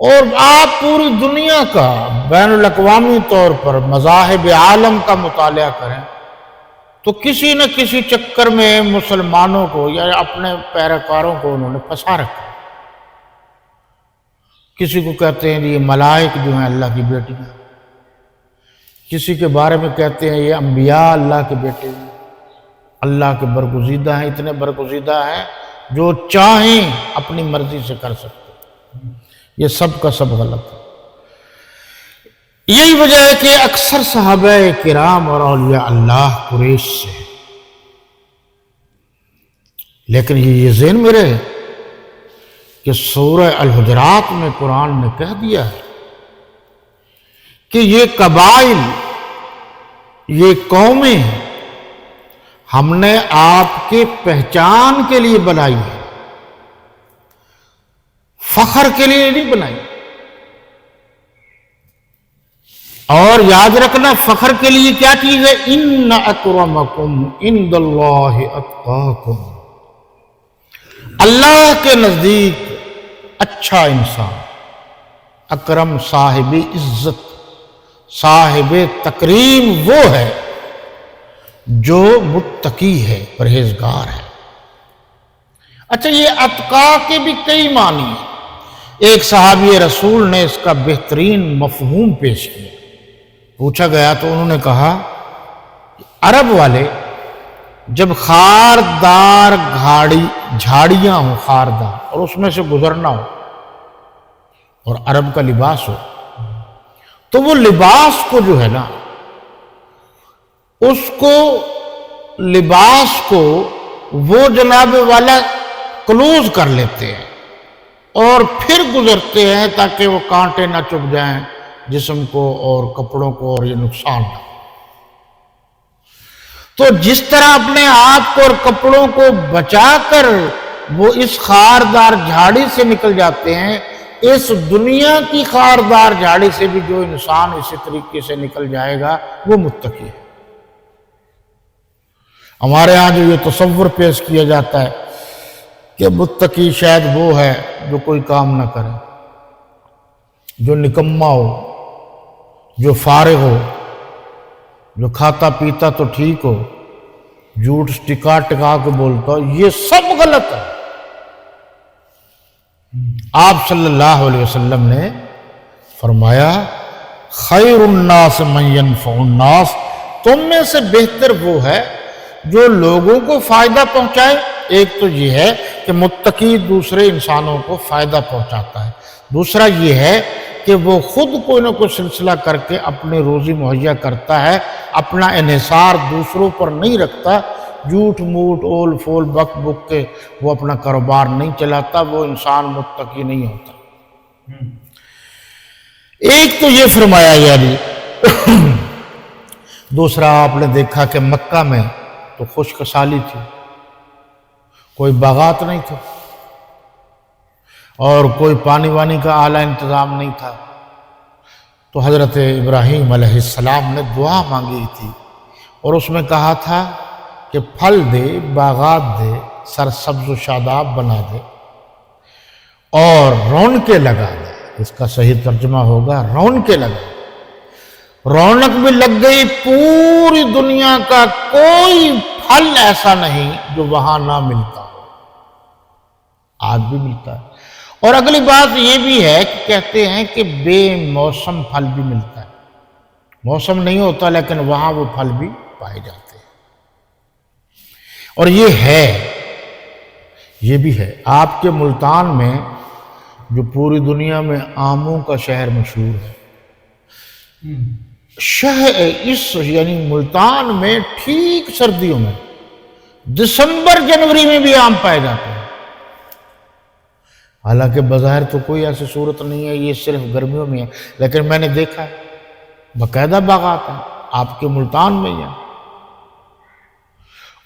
اور آپ پوری دنیا کا بین الاقوامی طور پر مذاہب عالم کا مطالعہ کریں تو کسی نہ کسی چکر میں مسلمانوں کو یا اپنے پیروکاروں کو انہوں نے پھنسا رکھا۔ کسی کو کہتے ہیں یہ ملائک جو ہیں اللہ کی بیٹیاں، کسی کے بارے میں کہتے ہیں یہ انبیاء اللہ کے بیٹے ہیں، اللہ کے برگزیدہ ہیں، اتنے برگزیدہ ہیں جو چاہیں اپنی مرضی سے کر سکتے۔ یہ سب کا سب غلط ہے۔ یہی وجہ ہے کہ اکثر صحابہ کرام اور اولیاء اللہ قریش سے، لیکن یہ ذہن میں رہے کہ سورہ الحجرات میں قرآن نے کہہ دیا ہے کہ یہ قبائل، یہ قومیں ہم نے آپ کے پہچان کے لیے بنائی ہے، فخر کے لیے نہیں بنائی۔ اور یاد رکھنا فخر کے لیے کیا چیز ہے؟ ان اکرمکم عند اللہ اتقاکم، اللہ کے نزدیک اچھا انسان، اکرم صاحب عزت، صاحب تکریم وہ ہے جو متقی ہے، پرہیزگار ہے۔ اچھا، یہ اتقا کے بھی کئی معنی ہیں۔ ایک صحابی رسول نے اس کا بہترین مفہوم پیش کیا۔ پوچھا گیا تو انہوں نے کہا عرب والے جب خاردار جھاڑیاں ہوں، خاردار، اور اس میں سے گزرنا ہو اور عرب کا لباس ہو تو وہ لباس کو جو ہے نا، اس کو لباس کو وہ جناب والا کلوز کر لیتے ہیں اور پھر گزرتے ہیں تاکہ وہ کانٹے نہ چبھ جائیں جسم کو اور کپڑوں کو اور یہ نقصان نہ۔ تو جس طرح اپنے آپ کو اور کپڑوں کو بچا کر وہ اس خاردار جھاڑی سے نکل جاتے ہیں، اس دنیا کی خاردار جھاڑی سے بھی جو انسان اسی طریقے سے نکل جائے گا وہ متقی ہے۔ ہمارے ہاں جو یہ تصور پیش کیا جاتا ہے کہ متقی شاید وہ ہے جو کوئی کام نہ کرے، جو نکما ہو، جو فارغ ہو، جو کھاتا پیتا تو ٹھیک ہو، جھوٹ ٹکا ٹکا کے بولتا ہو، یہ سب غلط ہے۔ آپ صلی اللہ علیہ وسلم نے فرمایا خیر الناس من ينفع الناس، تم میں سے بہتر وہ ہے جو لوگوں کو فائدہ پہنچائے۔ ایک تو یہ ہے کہ متقی دوسرے انسانوں کو فائدہ پہنچاتا ہے، دوسرا یہ ہے کہ وہ خود کوئی نہ کوئی سلسلہ کر کے اپنی روزی مہیا کرتا ہے، اپنا انحصار دوسروں پر نہیں رکھتا، جھوٹ موٹ اول فول بک بک کے وہ اپنا کاروبار نہیں چلاتا، وہ انسان متقی نہیں ہوتا۔ ایک تو یہ فرمایا یعنی دوسرا آپ نے دیکھا کہ مکہ میں تو خشک سالی تھی، کوئی باغات نہیں تھا اور کوئی پانی وانی کا اعلیٰ انتظام نہیں تھا، تو حضرت ابراہیم علیہ السلام نے دعا مانگی تھی اور اس میں کہا تھا کہ پھل دے، باغات دے، سرسبز و شاداب بنا دے اور رونقیں لگا دے۔ اس کا صحیح ترجمہ ہوگا رونقیں لگا دے۔ رونق بھی لگ گئی، پوری دنیا کا کوئی پھل ایسا نہیں جو وہاں نہ ملتا ہو، آج بھی ملتا ہے۔ اور اگلی بات یہ بھی ہے کہ کہتے ہیں کہ بے موسم پھل بھی ملتا ہے، موسم نہیں ہوتا لیکن وہاں وہ پھل بھی پائے جاتے ہیں۔ اور یہ بھی ہے آپ کے ملتان میں جو پوری دنیا میں آموں کا شہر مشہور ہے، یعنی ملتان میں ٹھیک سردیوں میں دسمبر جنوری میں بھی آم پائے جاتے ہیں۔ حالانکہ بظاہر تو کوئی ایسی صورت نہیں ہے، یہ صرف گرمیوں میں ہے، لیکن میں نے دیکھا ہے باقاعدہ باغات ہیں آپ کے ملتان میں ہی ہیں،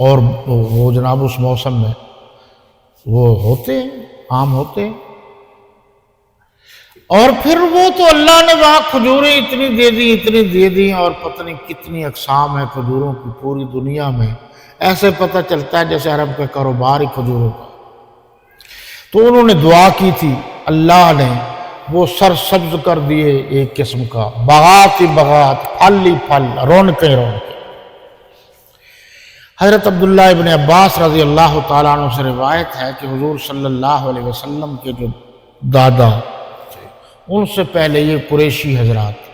اور وہ جناب اس موسم میں وہ ہوتے ہیں، آم ہوتے ہیں۔ اور پھر وہ تو اللہ نے وہاں کھجوریں اتنی دے دی اور پتہ نہیں کتنی اقسام ہے کھجوروں کی پوری دنیا میں، ایسے پتہ چلتا ہے جیسے عرب کا کاروبار ہی کھجوروں کا۔ تو انہوں نے دعا کی تھی، اللہ نے وہ سرسبز کر دیے ایک قسم کا، بغات ہی بغات، پھل ہی پھل، رونقیں رونقیں۔ حضرت عبداللہ ابن عباس رضی اللہ تعالیٰ عنہ سے روایت ہے کہ حضور صلی اللہ علیہ وسلم کے جو دادا تھے ان سے پہلے یہ قریشی حضرات،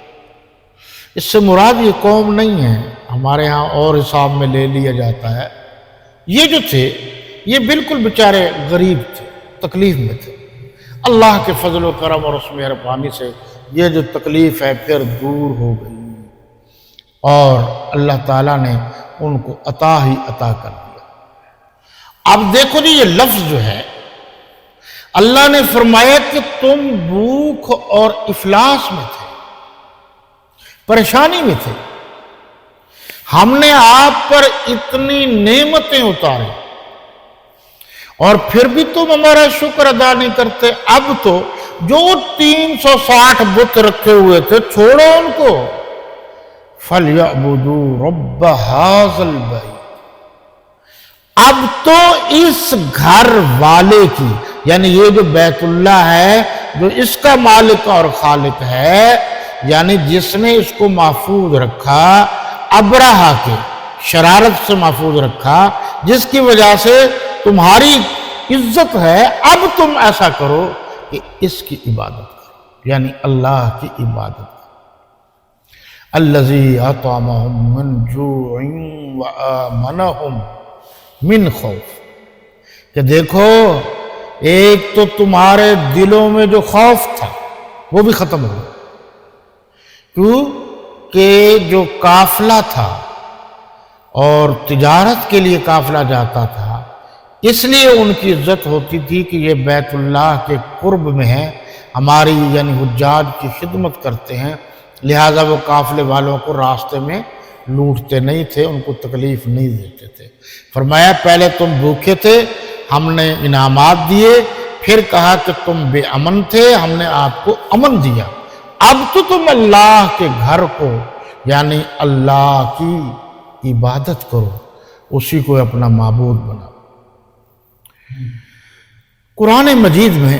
اس سے مراد یہ قوم نہیں ہے، ہمارے ہاں اور حساب میں لے لیا جاتا ہے، یہ جو تھے یہ بالکل بیچارے غریب تھے، تکلیف میں تھے۔ اللہ کے فضل و کرم اور اس مہربانی سے یہ جو تکلیف ہے پھر دور ہو گئی، اور اللہ تعالیٰ نے ان کو عطا ہی عطا کر دیا۔ اب دیکھو جی یہ لفظ جو ہے، اللہ نے فرمایا کہ تم بھوک اور افلاس میں تھے، پریشانی میں تھے، ہم نے آپ پر اتنی نعمتیں اتاری اور پھر بھی تم ہمارا شکر ادا نہیں کرتے۔ اب تو جو 360 بت رکھے ہوئے تھے چھوڑو ان کو، فَلْيَعْبُدُوا رَبَّ هَٰذَا الْبَيْتِ، اب تو اس گھر والے کی، یعنی یہ جو بیت اللہ ہے، جو اس کا مالک اور خالق ہے، یعنی جس نے اس کو محفوظ رکھا، ابرہہ کے شرارت سے محفوظ رکھا، جس کی وجہ سے تمہاری عزت ہے، اب تم ایسا کرو کہ اس کی عبادت کرو، یعنی اللہ کی عبادت کرو۔ الذی اطعمہم من جوع وآمنہم من خوف، کہ دیکھو ایک تو تمہارے دلوں میں جو خوف تھا وہ بھی ختم ہو گیا، کیوں کہ جو قافلہ تھا اور تجارت کے لیے قافلہ جاتا تھا، اس لیے ان کی عزت ہوتی تھی کہ یہ بیت اللہ کے قرب میں ہے، ہماری یعنی حجاج کی خدمت کرتے ہیں، لہٰذا وہ قافلے والوں کو راستے میں لوٹتے نہیں تھے، ان کو تکلیف نہیں دیتے تھے۔ فرمایا پہلے تم بھوکے تھے، ہم نے انعامات دیے، پھر کہا کہ تم بے امن تھے، ہم نے آپ کو امن دیا، اب تو تم اللہ کے گھر کو یعنی اللہ کی عبادت کرو، اسی کو اپنا معبود بناؤ۔ قرآن مجید میں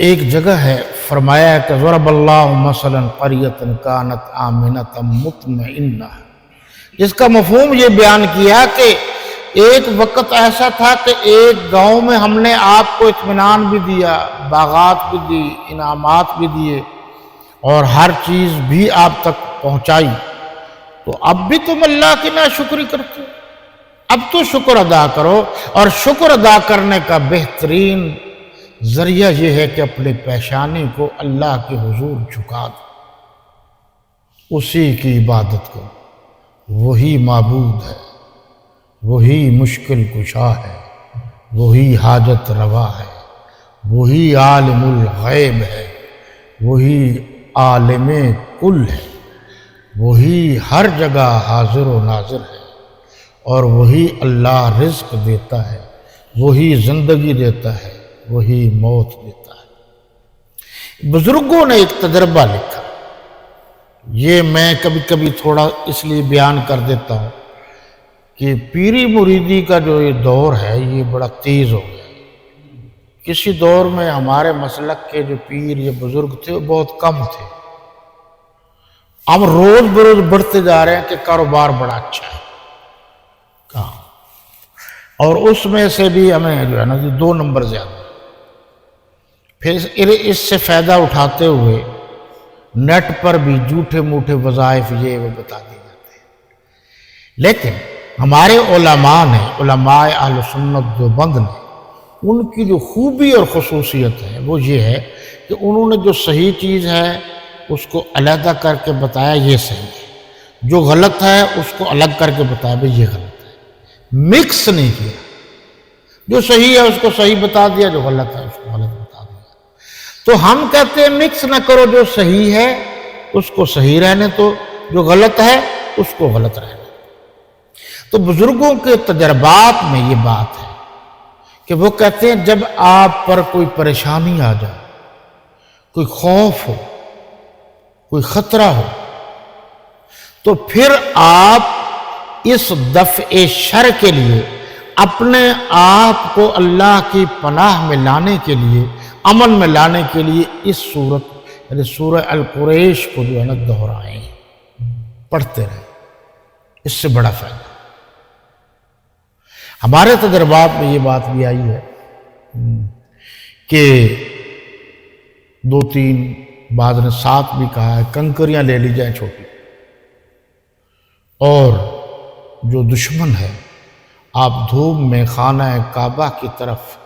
ایک جگہ ہے فرمایا ہے کہ ضرب اللہ مثلا قریۃ کانت آمنۃ مطمئنہ، جس کا مفہوم یہ بیان کیا کہ ایک وقت ایسا تھا کہ ایک گاؤں میں ہم نے آپ کو اطمینان بھی دیا، باغات بھی دی، انعامات بھی دیے اور ہر چیز بھی آپ تک پہنچائی، تو اب بھی تم اللہ کی ناشکری کرتے، اب تو شکر ادا کرو، اور شکر ادا کرنے کا بہترین ذریعہ یہ ہے کہ اپنی پیشانی کو اللہ کے حضور جھکا دو، اسی کی عبادت کرو، وہی معبود ہے، وہی مشکل کشا ہے، وہی حاجت روا ہے، وہی عالم الغیب ہے، وہی عالم کل ہے، وہی ہر جگہ حاضر و ناظر ہے، اور وہی اللہ رزق دیتا ہے، وہی زندگی دیتا ہے، وہی موت دیتا ہے۔ بزرگوں نے ایک تجربہ لکھا، یہ میں کبھی کبھی تھوڑا اس لیے بیان کر دیتا ہوں کہ پیری مریدی کا جو یہ دور ہے یہ بڑا تیز ہو گیا۔ کسی دور میں ہمارے مسلک کے جو پیر یا بزرگ تھے وہ بہت کم تھے، ہم روز بروز بڑھتے جا رہے ہیں کہ کاروبار بڑا اچھا ہے کہاں، اور اس میں سے بھی ہمیں جو ہے نا 2 نمبر زیادہ، پھر اس سے فائدہ اٹھاتے ہوئے نیٹ پر بھی جھوٹے موٹے وظائف یہ وہ بتا دیے جاتے ہیں۔ لیکن ہمارے علماء نے، علماء اہل سنت دیوبند نے، ان کی جو خوبی اور خصوصیت ہے وہ یہ ہے کہ انہوں نے جو صحیح چیز ہے اس کو علیحدہ کر کے بتایا یہ صحیح ہے، جو غلط ہے اس کو الگ کر کے بتایا بھئی یہ غلط ہے، مکس نہیں کیا، جو صحیح ہے اس کو صحیح بتا دیا، جو غلط ہے اس کو غلط بتا دیا۔ تو ہم کہتے ہیں مکس نہ کرو، جو صحیح ہے اس کو صحیح رہنے تو، جو غلط ہے اس کو غلط رہنے۔ تو بزرگوں کے تجربات میں یہ بات ہے کہ وہ کہتے ہیں جب آپ پر کوئی پریشانی آ جائے، کوئی خوف ہو، کوئی خطرہ ہو، تو پھر آپ اس دفع شر کے لیے اپنے آپ کو اللہ کی پناہ میں لانے کے لیے، امن میں لانے کے لیے اس صورت یعنی سورہ القریش کو جو ہے نا دہرائیں، پڑھتے رہیں، اس سے بڑا فائدہ۔ ہمارے تجربات میں یہ بات بھی آئی ہے کہ 2-3 بعض نے 7 بھی کہا ہے، کنکریاں لے لی جائیں چھوٹی، اور جو دشمن ہے آپ دھوپ میں خانہ کعبہ کی طرف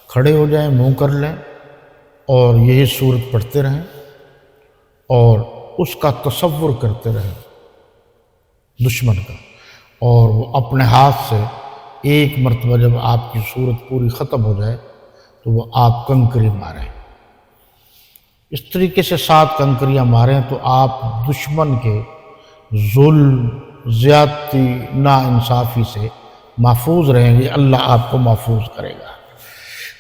کھڑے ہو جائیں، منہ کر لیں اور یہی سورت پڑھتے رہیں اور اس کا تصور کرتے رہیں دشمن کا، اور وہ اپنے ہاتھ سے ایک مرتبہ جب آپ کی سورت پوری ختم ہو جائے تو وہ آپ کنکری ماریں۔ اس طریقے سے 7 کنکریاں ماریں تو آپ دشمن کے ظلم، زیادتی، ناانصافی سے محفوظ رہیں گے، اللہ آپ کو محفوظ کرے گا۔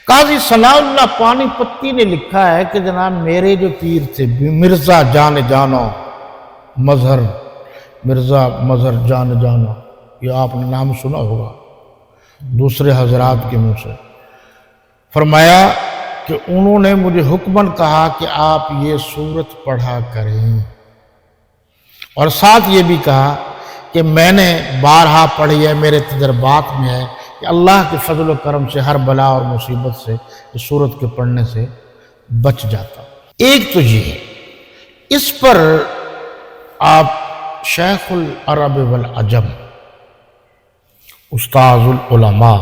قاضی ثناء اللہ پانی پتی نے لکھا ہے کہ جناب میرے جو پیر تھے مرزا جان جانو مظہر، مرزا مظہر جان جانو، یہ آپ نے نام سنا ہوگا دوسرے حضرات کے منہ سے، فرمایا کہ انہوں نے مجھے حکماً کہا کہ آپ یہ سورت پڑھا کریں، اور ساتھ یہ بھی کہا کہ میں نے بارہا پڑھی ہے، میرے تجربات میں ہے کہ اللہ کے فضل و کرم سے ہر بلا اور مصیبت سے اس سورت کے پڑھنے سے بچ جاتا۔ ایک تو یہ ہے، اس پر آپ شیخ العرب والعجم استاذ العلماء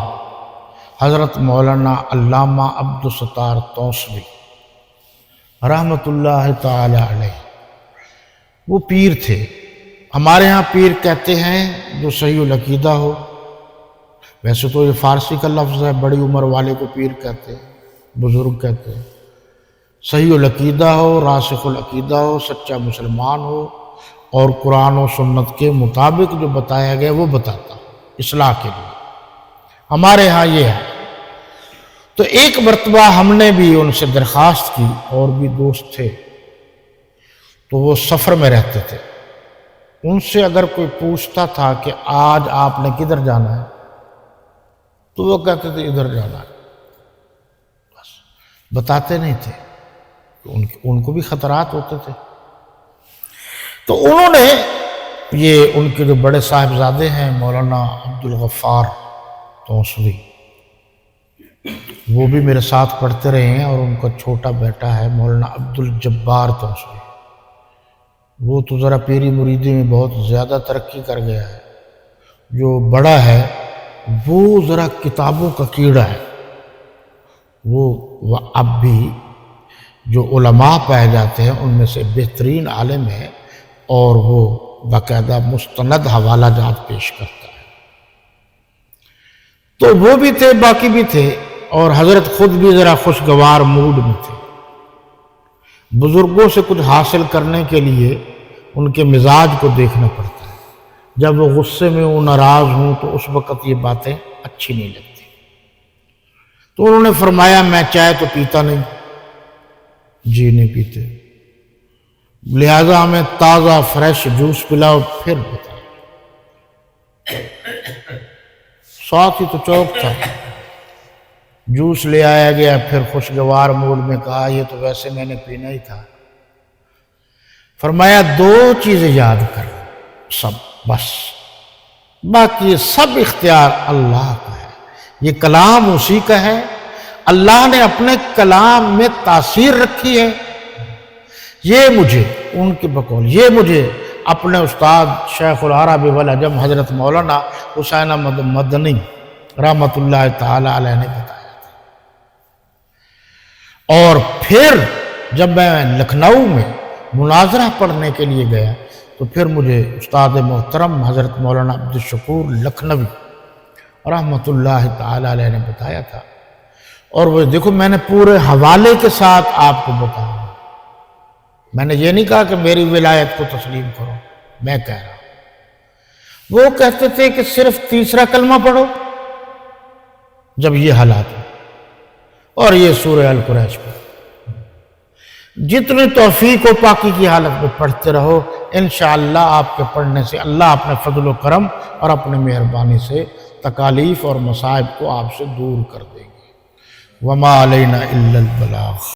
حضرت مولانا علامہ عبدالستار توسوی رحمۃ اللہ تعالی علیہ، وہ پیر تھے۔ ہمارے ہاں پیر کہتے ہیں جو صحیح العقیدہ ہو، ویسے تو یہ فارسی کا لفظ ہے، بڑی عمر والے کو پیر کہتے ہیں، بزرگ کہتے ہیں۔ صحیح العقیدہ ہو، راسخ العقیدہ ہو، سچا مسلمان ہو اور قرآن و سنت کے مطابق جو بتایا گیا وہ بتاتا ہو اصلاح کے لیے، ہمارے ہاں یہ ہے۔ تو ایک مرتبہ ہم نے بھی ان سے درخواست کی، اور بھی دوست تھے تو وہ سفر میں رہتے تھے، ان سے اگر کوئی پوچھتا تھا کہ آج آپ نے کدھر جانا ہے تو وہ کہتے تھے ادھر جانا ہے، بس بتاتے نہیں تھے، ان کو بھی خطرات ہوتے تھے۔ تو انہوں نے یہ ان کے جو بڑے صاحبزادے ہیں مولانا عبدالغفار توسوی، وہ بھی میرے ساتھ پڑھتے رہے ہیں، اور ان کا چھوٹا بیٹا ہے مولانا عبدالجبار توسوی، وہ تو ذرا پیری مریدی میں بہت زیادہ ترقی کر گیا ہے۔ جو بڑا ہے وہ ذرا کتابوں کا کیڑا ہے، وہ اب بھی جو علماء پائے جاتے ہیں ان میں سے بہترین عالم ہے، اور وہ باقاعدہ مستند حوالہ جات پیش کرتا ہے۔ تو وہ بھی تھے، باقی بھی تھے، اور حضرت خود بھی ذرا خوشگوار موڈ میں تھے۔ بزرگوں سے کچھ حاصل کرنے کے لیے ان کے مزاج کو دیکھنا پڑتا ہے، جب وہ غصے میں ہوں، ناراض ہوں، تو اس وقت یہ باتیں اچھی نہیں لگتی۔ تو انہوں نے فرمایا میں چائے تو پیتا نہیں، جی نہیں پیتے، لہذا ہمیں تازہ فریش جوس پلاؤ، پھر بتاؤ۔ ساتھ ہی تو چوک تھا، جوس لے آیا گیا، پھر خوشگوار موڈ میں کہا یہ تو ویسے میں نے پینا ہی تھا۔ فرمایا 2 چیزیں یاد کر سب، بس باقی سب اختیار اللہ کا ہے، یہ کلام اسی کا ہے، اللہ نے اپنے کلام میں تاثیر رکھی ہے۔ یہ مجھے ان کے بقول، یہ مجھے اپنے استاد شیخ العرب والعجم حضرت مولانا حسین احمد مدنی رحمۃ اللہ تعالی علیہ نے بتایا تھا۔ اور پھر جب میں لکھنؤ میں مناظرہ پڑھنے کے لیے گیا تو پھر مجھے استاد محترم حضرت مولانا عبدالشکور لکھنوی رحمۃ اللہ تعالی علیہ نے بتایا تھا، اور وہ دیکھو میں نے پورے حوالے کے ساتھ آپ کو بتایا، میں نے یہ نہیں کہا کہ میری ولایت کو تسلیم کرو، میں کہہ رہا ہوں۔ وہ کہتے تھے کہ صرف 3 کلمہ پڑھو جب یہ حالات ہو، اور یہ سورہ القریش پڑھو، جتنی توفیق و پاکی کی حالت میں پڑھتے رہو، انشاءاللہ آپ کے پڑھنے سے اللہ اپنے فضل و کرم اور اپنے مہربانی سے تکالیف اور مصائب کو آپ سے دور کر دیں گے۔ وما علینا الا البلاغ۔